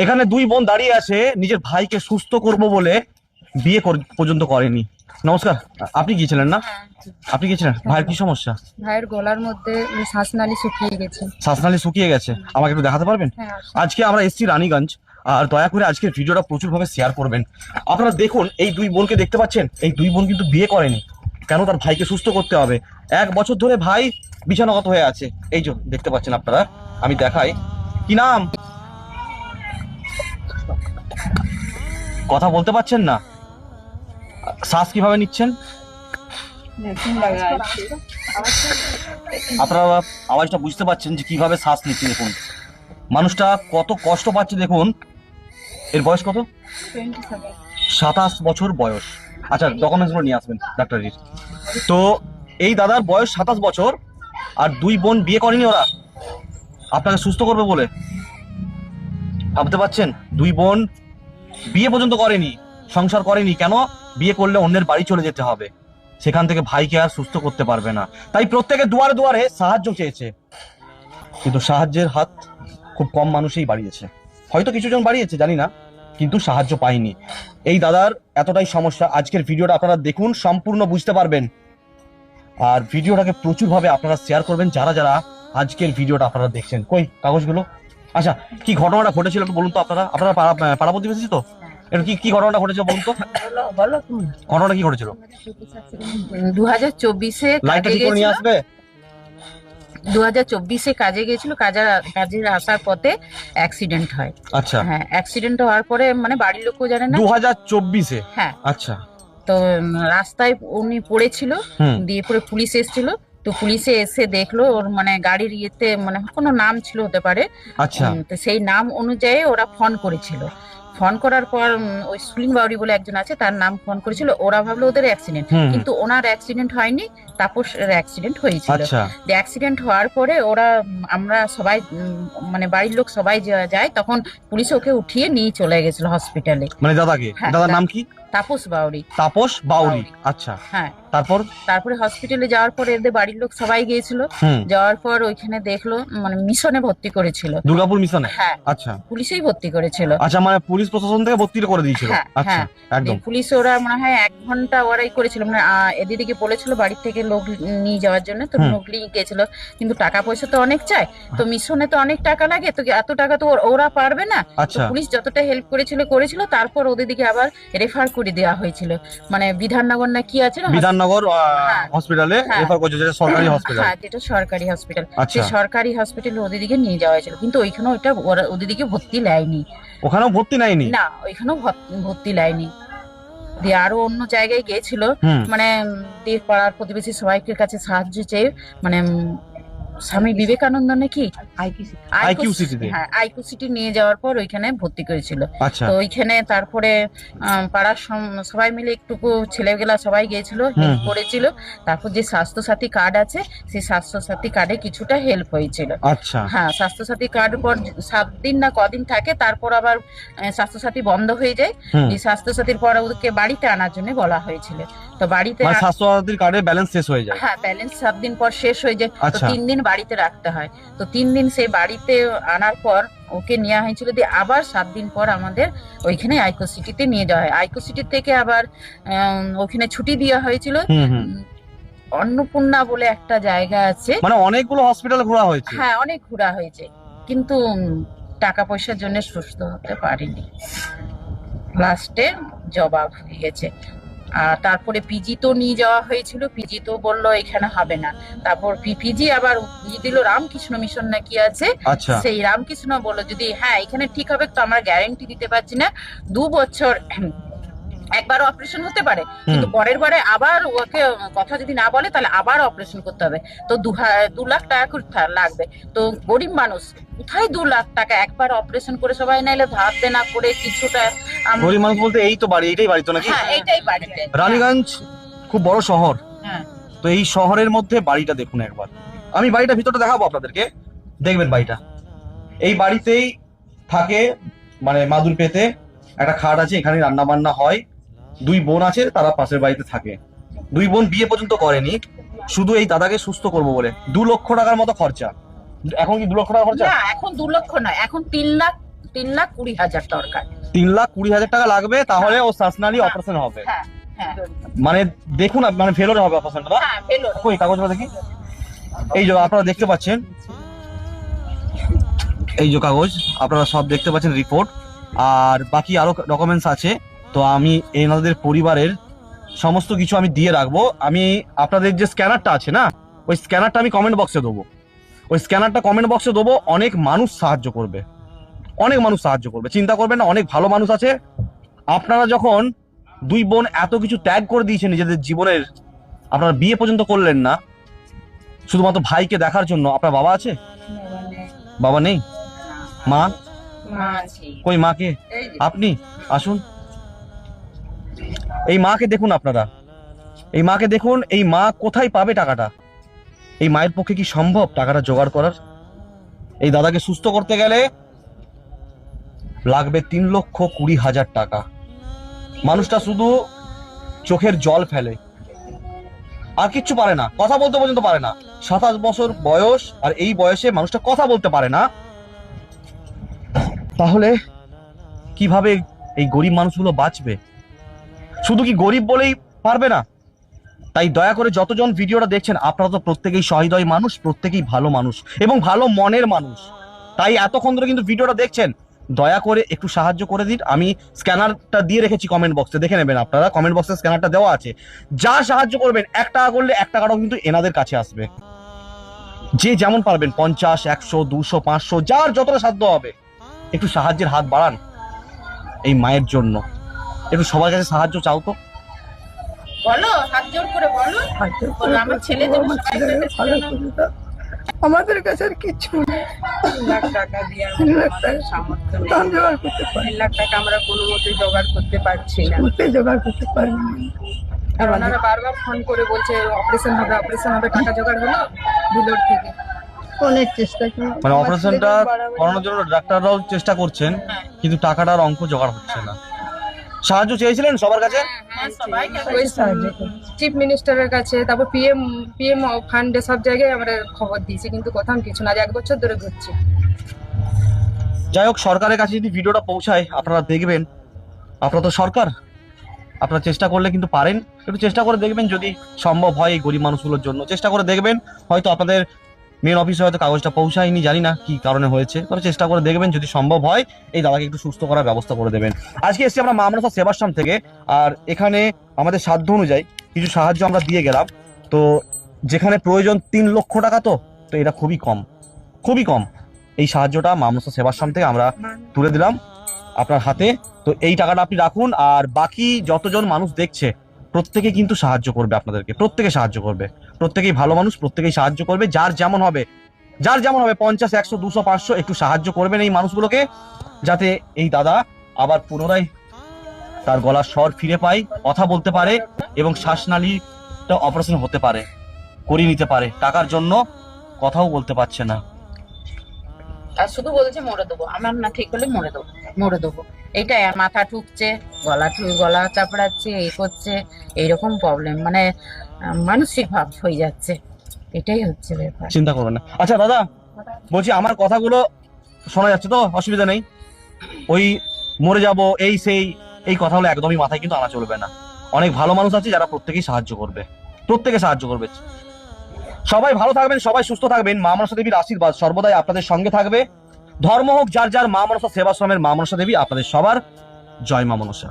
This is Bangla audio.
এখানে দুই বোন দাঁড়িয়ে আছে নিজের ভাইকে সুস্থ করব বলে বিয়ে পর্যন্ত করেনি। নমস্কার, আপনি গিয়েছিলেন না? আপনি গিয়েছিলেন? ভাইয়ের কি সমস্যা? ভাইয়ের গলার মধ্যে শ্বাসনালী শুকিয়ে গেছে। শ্বাসনালী শুকিয়ে গেছে, আমাকে একটু দেখাতে পারবেন? হ্যাঁ। আজকে আমরা এসেছি রানীগঞ্জ, আর দয়া করে আজকের ভিডিওটা প্রচুর ভাবে শেয়ার করবেন। আপনারা দেখুন, এই দুই বোনকে দেখতে পাচ্ছেন, এই দুই বোন কিন্তু বিয়ে করেনি। কেন? তার ভাইকে সুস্থ করতে হবে। 1 বছর ধরে ভাই বিছানাগত হয়ে আছে। এই যে দেখতে পাচ্ছেন আপনারা, আমি দেখাই। কি নাম? কথা বলতে পারছেন না? শ্বাস কিভাবে নিচ্ছেন? আপনারা আওয়াজটা বুঝতে পারছেন যে কিভাবে শ্বাস নিচ্ছে। দেখুন মানুষটা কত কষ্ট পাচ্ছে। দেখুন এর বয়স কত? 27 বছর বয়স। আচ্ছা, ডকুমেন্টসগুলো নিয়ে আসবেন ডাক্তারের। তো এই দাদার বয়স 27 বছর, আর দুই বোন বিয়ে করেনি ওরা আপনাকে সুস্থ করবে বলে। ভাবতে পারছেন? দুই বোন বিয়ে পর্যন্ত করেনি, সংসার করেনি। কেন? বিয়ে করলে অন্যের বাড়ি চলে যেতে হবে, সেখান থেকে ভাইকে আর সুস্থ করতে পারবে না। তাই প্রত্যেকে দুয়ারে দুয়ারে সাহায্য চেয়েছে, কিন্তু সাহায্যের হাত খুব কম মানুষই বাড়িয়েছে। হয়তো কিছু জন বাড়িয়েছে, জানি না, কিন্তু সাহায্য পাইনি। এই দাদার এতটাই সমস্যা। আজকের ভিডিওটা আপনারা দেখুন, সম্পূর্ণ বুঝতে পারবেন। আর ভিডিওটাকে প্রচুর ভাবে আপনারা শেয়ার করবেন, যারা যারা আজকের ভিডিওটা আপনারা দেখছেন। কই কাগজগুলো? আচ্ছা, কি ঘটনাটা ঘটেছিল একটু বলুন তো। আপনারা পাড়া প্রতিবেশী তো? এটা কি ঘটনাটা ঘটেছিল বলুন তো? ঘটনাটা কি ঘটেছিল? 2024-এ লাইটটা ঠিক করে নিয়ে আসবে। 2024-এ কাজে গেছিল, কাজে আসার পথে অ্যাক্সিডেন্ট হয়। আচ্ছা, হ্যাঁ, অ্যাক্সিডেন্ট হওয়ার পরে মানে বাড়ির লোকও জানে না। 2024-এ? হ্যাঁ। আচ্ছা। তো রাস্তায় উনি পড়েছিল, দিয়ে পরে পুলিশ এসেছিল। তো পুলিশে এসে দেখলো ওর মানে গাড়ির ইয়েতে মানে কোনো নাম ছিল হতে পারে। আচ্ছা। তো সেই নাম অনুযায়ী ওরা ফোন করেছিল। ফোন করার পর ওই সুলিন বাউরি বলে একজন আছে, তার নাম ফোন করেছিল। ওরা ভাবলো ওদের অ্যাক্সিডেন্ট, কিন্তু ওনার অ্যাক্সিডেন্ট হয়নি, তাপসের অ্যাক্সিডেন্ট হয়েছিল। অ্যাক্সিডেন্ট হওয়ার পরে ওরা আমরা সবাই মানে বাড়ির লোক সবাই যায়, তখন পুলিশ ওকে উঠিয়ে নিয়ে চলে গেছিল হসপিটালে। মানে দাদাকে? দাদার নাম কি? তাপস বাউরি। তাপস বাউরি। আচ্ছা। হ্যাঁ। তারপরে হসপিটালে যাওয়ার পরে এদের বাড়ির লোক সবাই গিয়েছিল। যাওয়ার পর ওইখানে দেখলো মানে মিশনে ভর্তি করেছিল, দুর্গাপুর মিশনে। হ্যাঁ। আচ্ছা। পুলিশেই ভর্তি করেছিল। আচ্ছা, মানে পুলিশ প্রশাসন থেকে ভর্তি করে দিয়েছিল। আচ্ছা, একদম। পুলিশ ওরা মনে হয় 1 ঘন্টা ওরাই করেছিল, মানে এদিকে বলেছিল বাড়ি থেকে লোক নিয়ে যাওয়ার জন্য। তো লোক নিয়ে গেছিল, কিন্তু টাকা পয়সা তো অনেক চাই, তো মিশনে তো অনেক টাকা লাগে, তো এত টাকা তো ওরা পারবে না। তো পুলিশ যতটা হেল্প করেছিল। তারপর ওদের দিকে আবার রেফার করে দেওয়া হয়েছিল, মানে বিধাননগর না কি আছে না, বিধাননগর হসপিটালে রেফার করেছে, যেটা সরকারি হসপিটাল। হ্যাঁ, যেটা সরকারি হসপিটাল। সেই সরকারি হসপিটালে ওদের দিকে নিয়ে যাওয়া হয়েছিল, কিন্তু ওইখানে ওইটা ওদের দিকে ভর্তি নেয়নি। ওখানেও ভর্তি নেয়নি? না, ওইখানেও ভর্তি নেয়নি। দিয়ে আরো অন্য জায়গায় গিয়েছিল, মানে দিয়ে পাড়ার প্রতিবেশী সবাইকে কাছে সাহায্য চেয়ে মানে স্বামী বিবেকানন্দ নাকি আইকিউ সিটি নিয়ে যাওয়ার পর ওইখানে ভর্তি করেছিল। তো ওইখানে তারপরে পাড়ার সবাই মিলে একটুকু ছেলেগুলা সবাই গিয়েছিল, হেল্প করেছিল। তারপর যে স্বাস্থ্যসাথী কার্ড আছে, সেই স্বাস্থ্যসাথী কার্ডে কিছুটা হেল্প হয়েছিল। হ্যাঁ, স্বাস্থ্যসাথী কার্ড পর 7 দিন না কদিন থাকে, তারপর আবার স্বাস্থ্যসাথী বন্ধ হয়ে যায়। এই স্বাস্থ্যসাথীর পর ওদেরকে বাড়িতে আনার জন্য বলা হয়েছিল। তো বাড়িতে স্বাস্থ্যসাথীর কার্ডে ব্যালেন্স শেষ হয়ে যায়। হ্যাঁ, ব্যালেন্স 7 দিন পর শেষ হয়ে যায়। তো 3 দিন বাড়িতে রাখতে হয়। তো 3 দিন সেই বাড়িতে আনার পর ওকে নেওয়া হয়েছিল, দিয়ে আবার 7 দিন পর আমাদের ওইখানে আইকো সিটিতে নিয়ে যাওয়া হয়। আইকো সিটি থেকে আবার ওখানে ছুটি দেওয়া হয়েছিল। অন্নপূর্ণা বলে একটা জায়গা আছে, মানে অনেকগুলো হসপিটাল ঘোরা হয়েছে। হ্যাঁ, অনেক ঘোরা হয়েছে, কিন্তু টাকা পয়সার জন্য সুস্থ হতে পারিনি। লাস্টে জবাব হয়ে গেছে। আর তারপরে পিজি তো নিয়ে যাওয়া হয়েছিল, পিজি তো বললো এখানে হবে না। তারপর পিজি আবার দিল রামকৃষ্ণ মিশন নাকি আছে, সেই রামকৃষ্ণ বললো যদি হ্যাঁ এখানে ঠিক হবে, তো আমরা গ্যারেন্টি দিতে পারছি না। 2 বছর একবার অপারেশন হতে পারে, কিন্তু পরের বারে আবার ওকে কথা যদি না বলে তাহলে আবার অপারেশন করতে হবে। তো 2 লাখ টাকা করে লাগবে। তো গরিব মানুষ কোথায় 2 লাখ টাকা একবার অপারেশন করে সবাই নাইলে ধার দেনা করে কিছুটা। গরিব মানুষ বলতে এই তো বাড়ি, এইটাই বাড়ি তো নাকি? হ্যাঁ, এইটাই বাড়ি। রানীগঞ্জ খুব বড় শহর। হ্যাঁ। তো এই শহরের মধ্যে বাড়িটা দেখুন একবার। আমি বাড়িটা ভিতরটা দেখাবো আপনাদেরকে, দেখবেন বাড়িটা। এই বাড়িতেই থাকে, মানে মাদুর পেতে একটা খাট আছে, এখানে রান্না বান্না হয়। 2 বোন আছে, তারা পাশের বাড়িতে থাকে। 2 বোন বিয়ে পর্যন্ত করেনি, শুধু এই দাদাকে সুস্থ করবো বলে। 2 লক্ষ টাকার মতো খরচা। এখন কি 2 লক্ষ টাকা খরচা? না, এখন 2 লক্ষ নয়, এখন 3 লাখ 3,20,000 দরকার। 3,20,000 টাকা লাগবে, তাহলে ও শ্বাসনালী অপারেশন হবে। হ্যাঁ হ্যাঁ মানে দেখুন, মানে ফেলোরে হবে অপারেশনটা। হ্যাঁ ফেলো। কই কাগজটা দেখি। এই যে আপনারা দেখতে পাচ্ছেন, এই যে কাগজ আপনারা সব দেখতে পাচ্ছেন, রিপোর্ট আর বাকি আরো ডকুমেন্টস আছে। তো আমি এনাদের পরিবারের সমস্ত কিছু আমি দিয়ে রাখবো। আমি আপনাদের যে স্ক্যানারটা আছে না, ওই স্ক্যানারটা আমি কমেন্ট বক্সে দেবো। ওই স্ক্যানারটা কমেন্ট বক্সে দেবো, অনেক মানুষ সাহায্য করবে, অনেক মানুষ সাহায্য করবে, চিন্তা করবেন না, অনেক ভালো মানুষ আছে। আপনারা যখন দুই বোন এত কিছু ত্যাগ করে দিয়েছেন নিজেদের জীবনের, আপনারা বিয়ে পর্যন্ত করলেন না শুধুমাত্র ভাইকে দেখার জন্য। আপনার বাবা আছে? বাবা নেই। মা? মা আছে। কই মাকে? এই যে। আপনি আসুন, এই মাকে দেখুন, আপনারা এই মাকে দেখুন। এই মা কোথায় পাবে টাকাটা? এই মায়ের পক্ষে কি সম্ভব টাকাটা জোগাড় করার? এই দাদাকে সুস্থ করতে গেলে লাগবে 3,20,000 টাকা। মানুষটা শুধু চোখের জল ফেলে, আর কিচ্ছু পারে না, কথা বলতে পর্যন্ত পারে না। 27 বছর বয়স, আর এই বয়সে মানুষটা কথা বলতে পারে না। তাহলে কিভাবে এই গরিব মানুষগুলো বাঁচবে? শুধু কি গরিব বলেই পারবে না? তাই দয়া করে যতজন ভিডিওটা দেখছেন, আপনারা তো প্রত্যেকেই সহৃদয় মানুষ, প্রত্যেকেই ভালো মানুষ এবং ভালো মনের মানুষ। তাই এতক্ষণ ধরে কিন্তু ভিডিওটা দেখছেন, দয়া করে একটু সাহায্য করে দিন। আমি স্ক্যানারটা দিয়ে রেখেছি কমেন্ট বক্সে, দেখে নেবেন আপনারা, কমেন্ট বক্সে স্ক্যানারটা দেওয়া আছে। যা সাহায্য করবেন, 1 টাকা করলে 1 টাকাটাও কিন্তু এনাদের কাছে আসবে। যে যেমন পারবেন, 50, 100, 200, 500, যার যতটা সাধ্য হবে, একটু সাহায্যের হাত বাড়ান এই মায়ের জন্য। একটু সবার কাছে সাহায্য চাও তো। বলো, হাত জোর করে বলো। বলো, আমার ছেলে যেন সবাই আমাদের কাছে আর কিছু নেই। 3 লাখ টাকা দিয়ে 3 লাখ টাকা সামর্থ্য নেই। দাম জোগাড় করতে পারি, 3 লাখ টাকা আমরা কোনো মতে জোগাড় করতে পারছি না। করতে জোগাড় করতে পারি না। আর ওনারা বারবার ফোন করে বলছে অপারেশন হবে, অপারেশন হবে। টাকা জোগাড় হলো ভিলোর থেকে। অনেক চেষ্টা করি, মানে অপারেশনটা করানোর জন্য ডাক্তাররাও চেষ্টা করছেন, কিন্তু টাকাটার অঙ্ক জোগাড় হচ্ছে না। সাহায্য চেয়েছিলেন সবার কাছে? হ্যাঁ, সবাই ওই সাহায্য করি। চিফ মিনিস্টারের কাছে, তারপর পিএম ফান্ডে, সব জায়গায় আমরা খবর দিয়েছি, কিন্তু কোথাও কিছু না। 1 বছর ধরে ঘুরছি। যাই হোক, সরকারের কাছে যদি ভিডিওটা পৌঁছায়, আপনারা দেখবেন, আপনারা তো সরকার, আপনারা চেষ্টা করলে কিন্তু পারেন। একটু চেষ্টা করে দেখবেন, যদি সম্ভব হয় এই গরিব মানুষগুলোর জন্য চেষ্টা করে দেখবেন। হয়তো আপনাদের মেন অফিসে হয়তো কাগজটা পৌঁছায়নি, জানি না কি কারণে হয়েছে, তবে চেষ্টা করে দেখবেন, যদি সম্ভব হয় এই দাদাকে একটু সুস্থ করার ব্যবস্থা করে দেবেন। আজকে এসেছি আমরা মা মনসা সেবাশ্রম থেকে, আর এখানে আমাদের সাধ্য অনুযায়ী কিছু সাহায্য আমরা দিয়ে গেলাম। তো যেখানে প্রয়োজন 3 লক্ষ টাকা, তো এটা খুবই কম, খুবই কম। এই সাহায্যটা মা মনসা সেবাশ্রম থেকে আমরা তুলে দিলাম আপনার হাতে। তো এই টাকাটা আপনি রাখুন, আর বাকি যতজন মানুষ দেখছে প্রত্যেকে কিন্তু সাহায্য করবে আপনাদেরকে, প্রত্যেকে সাহায্য করবে, প্রত্যেকেই ভালো মানুষ, প্রত্যেকেই সাহায্য করবে। যার যেমন হবে, যার যেমন হবে, 50, 100, 200, 500 একটু সাহায্য করবেন এই মানুষগুলোকে, যাতে এই দাদা আবার পুনরায় তার গলার স্বর ফিরে পায়, কথা বলতে পারে এবং শ্বাসনালীটা অপারেশন হতে পারে, করিয়ে নিতে পারে। টাকার জন্য কথাও বলতে পারছে না। আর শুধু বলছে মরে দেবো, আমার না ঠিক হলে মরে দেবো, মরে দেবো। এইটাই। আর মাথা ঠুকছে, গলা চাপড়াচ্ছে, এই করছে, এইরকম প্রবলেম, মানে মানসিক ভাব হয়ে যাচ্ছে। এটাই হচ্ছে ব্যাপার। চিন্তা করবেন না। আচ্ছা দাদা, বলছি আমার কথাগুলো শোনা যাচ্ছে তো? অসুবিধা নেই? ওই মরে যাব এই সেই এই কথাগুলো একদমই মাথায় কিন্তু আনা চলবে না। অনেক ভালো মানুষ আছে যারা প্রত্যেকেই সাহায্য করবে, প্রত্যেকে সাহায্য করবে। সবাই ভালো থাকবেন, সবাই সুস্থ থাকবেন। মা মনসা দেবীর আশীর্বাদ সর্বদাই আপনাদের সঙ্গে থাকবে। ধর্ম হোক যার যার, মা মনসা সেবাশ্রমের মা মনসা দেবী আপনাদের সবার জয় মা মনসা।